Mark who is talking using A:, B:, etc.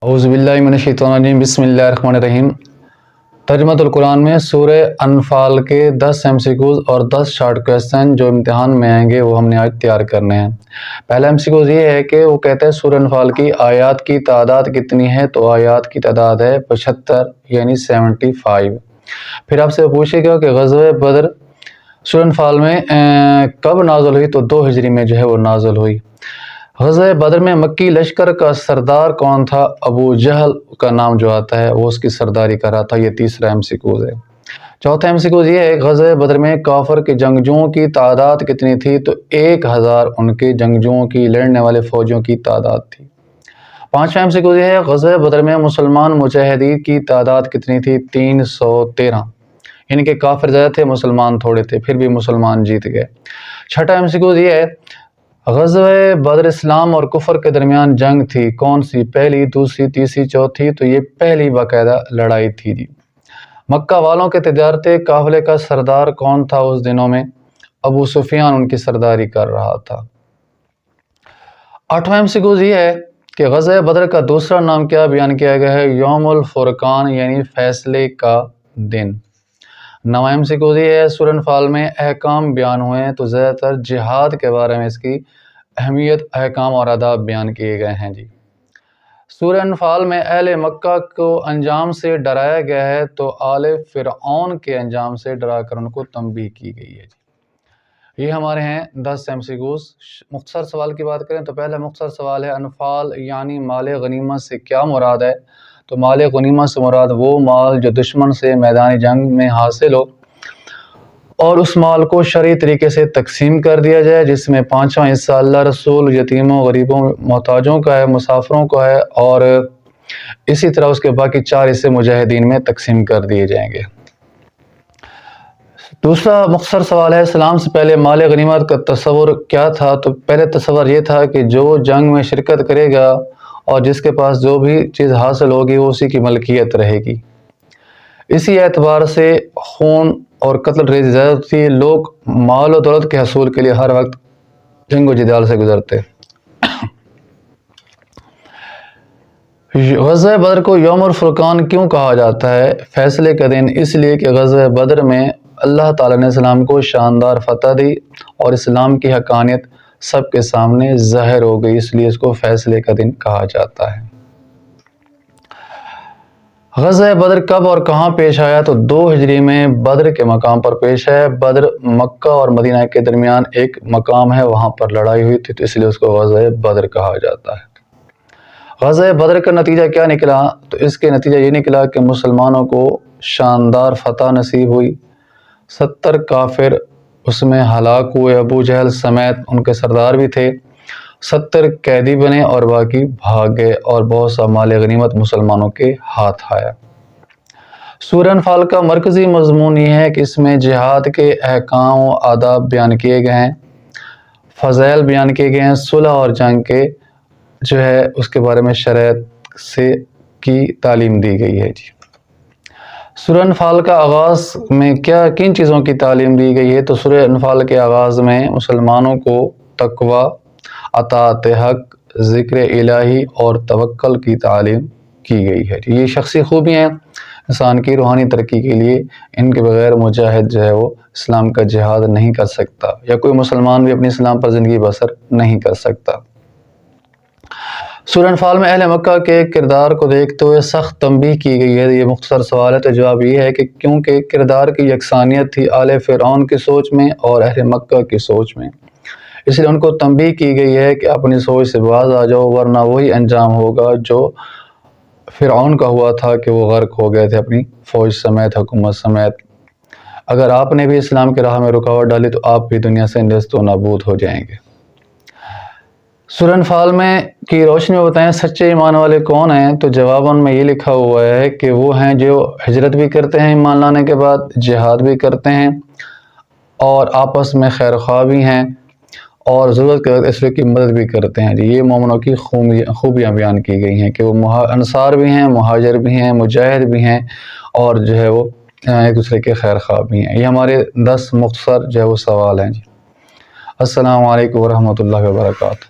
A: औज़ुबिल्लाहि मिनश्शैतानिर्रजीम बिस्मिल्लाहिर्रहमानिर्रहीम। तर्जुमतुल कुरान में सूरह अनफाल के 10 MCQs और 10 शॉर्ट क्वेश्चन जो इम्तिहान में आएंगे वो हमने आज तैयार करने हैं। पहला MCQ ये है कि वो कहते हैं सूरह अनफाल की आयत की तादाद कितनी है, तो आयत की तादाद है 75 यानी 75। फिर आपसे पूछेगा कि ग़ज़वे बदर सूरह अनफाल में कब नाज़िल हुई, तो 2 हिजरी में जो है वो नाज़िल हुई। ग़ज़वे बदर में मक्की लश्कर का सरदार कौन था, अबू जहल का नाम जो आता है वो उसकी सरदारी कर रहा था। ये तीसरा MCQ है। चौथा MCQ ये है, ग़ज़वे बदर में काफ़र के जंगजुओं की तादाद कितनी थी, तो 1000 उनके जंगजुओं की लड़ने वाले फ़ौजियों की तादाद थी। पाँचवा MCQ ये है, ग़ज़वे बदर में मुसलमान मुजाहिदीन की तादाद कितनी थी, 313। यानी कि काफ़िर ज़्यादा थे, मुसलमान थोड़े थे, फिर भी मुसलमान जीत गए। छठा MCQ ये है, ग़ज़वे बदर इस्लाम और कुफ़र के दरमियान जंग थी, कौन सी, पहली, दूसरी, तीसरी, चौथी, तो ये पहली बाकायदा लड़ाई थी जी। मक्का वालों के तिजारती काफ़िले का सरदार कौन था उस दिनों में, अबू सुफियान उनकी सरदारी कर रहा था। आठवां MCQ ये है कि ग़ज़वे बदर का दूसरा नाम क्या बयान किया गया है, यौमुल फ़ुरक़ान यानी फ़ैसले का दिन। नवा MCQ ये है, सूरह अनफाल में अहकाम बयान हुए हैं, तो ज़्यादातर जिहाद के बारे में इसकी अहमियत, अहकाम और आदाब बयान किए गए हैं जी। सूरह अनफाल में अहले मक्का को अंजाम से डराया गया है, तो आले फ़िरऔन के अंजाम से डरा कर उनको तंबीह की गई है जी। ये हमारे हैं 10 MCQs। मुख्तसर सवाल की बात करें तो पहला मुख्तसर सवाल है, अनफाल यानी माल गनीमत से क्या मुराद है, तो माल गनीमत से मुराद वो माल जो दुश्मन से मैदानी जंग में हासिल हो और उस माल को शरई तरीके से तकसीम कर दिया जाए, जिसमें 5वां हिस्सा अल्लाह रसूल, यतीमों, गरीबों, मोहताजों का है, मुसाफिरों का है, और इसी तरह उसके बाकी 4 हिस्से मुजाहिदीन में तकसीम कर दिए जाएंगे। दूसरा मुख्तसर सवाल है, इस्लाम से पहले माल गनीमत का तस्वुर क्या था, तो पहले तस्वुर ये था कि जो जंग में शिरकत करेगा और जिसके पास जो भी चीज़ हासिल होगी वो उसी की मलकियत रहेगी। इसी एतबार से खून और कत्ल रेज़ी ज़्यादा थी, लोग माल और दौलत के हसूल के लिए हर वक्त जंग व जिदाल से गुजरते। ग़ज़वे बदर को यौमुल फ़ुरक़ान क्यों कहा जाता है, फ़ैसले का दिन, इसलिए कि ग़ज़वे बदर में अल्लाह ताला ने इस्लाम को शानदार फ़तह दी और इस्लाम की हक़ानियत सबके सामने ज़ाहिर हो गई, इसलिए इसको फ़ैसले का दिन कहा जाता है। ग़ज़वे बदर कब और कहाँ पेश आया, तो 2 हिजरी में बदर के मकाम पर पेश है। बदर मक्का और मदीना के दरमियान एक मकाम है, वहाँ पर लड़ाई हुई थी, तो इसलिए उसको ग़ज़वे बदर कहा जाता है। ग़ज़वे बदर का नतीजा क्या निकला, तो इसके नतीजा ये निकला कि मुसलमानों को शानदार फ़तह नसीब हुई। 70 काफिर उसमें हलाक हुए, अबू जहल समेत उनके सरदार भी थे। 70 कैदी बने और बाकी भाग गए और बहुत सा माल गनीमत मुसलमानों के हाथ आया। सूरह अनफाल का मरकज़ी मज़मून ये है कि इसमें जिहाद के अहकाम और आदाब बयान किए गए हैं, फ़ज़ाइल बयान किए गए हैं, सुलह और जंग के जो है उसके बारे में शरीयत से की तालीम दी गई है जी। सूरह अनफाल का आगाज़ में किन चीज़ों की तालीम दी गई है, तो सूरह अनफाल के आगाज़ में मुसलमानों को तक़वा, अताअत हक़, ज़िक्र इलाही और तवक्कुल की तालीम की गई है। ये शख्सी खूबियाँ हैं इंसान की रूहानी तरक्की के लिए, इनके बग़ैर मुजाहिद जो है वो इस्लाम का जिहाद नहीं कर सकता, या कोई मुसलमान भी अपनी इस्लाम पर ज़िंदगी बसर नहीं कर सकता। सूरह अनफाल में अहले मक्का के किरदार को देखते हुए सख्त तंबीह की गई है। ये मुख्तसर सवाल है, तो जवाब ये है कि क्योंकि किरदार की यकसानियत थी आले फ़िरऔन की सोच में और अहले मक्का की सोच में, इसलिए उनको तंबीह की गई है कि अपनी सोच से बाज आ जाओ, वरना वही अंजाम होगा जो फ़िरऔन का हुआ था कि वो गर्क हो गए थे अपनी फ़ौज समेत, हुकूमत समेत। अगर आपने भी इस्लाम की राह में रुकावट डाली तो आप भी दुनिया से नेस्त व नाबूद हो जाएंगे। सूरह अनफाल में की रोशनी में बताएं सच्चे ईमान वाले कौन हैं, तो जवाबन में ये लिखा हुआ है कि वो हैं जो हिजरत भी करते हैं ईमान लाने के बाद, जिहाद भी करते हैं और आपस में खैर ख्वाह भी हैं और ज़रूरत के वक्त दूसरे की मदद भी करते हैं जी। ये मोमिनों की खूबियाँ बयान की गई हैं कि वो अंसार भी हैं, मुहाजिर भी हैं, मुजाहिद भी हैं और जो है वो एक दूसरे के खैर ख्वाह भी हैं। ये हमारे 10 मुख्तसर जो है वो सवाल हैं जी। अस्सलामु अलैकुम व रहमतुल्लाहि व बरकातुहू।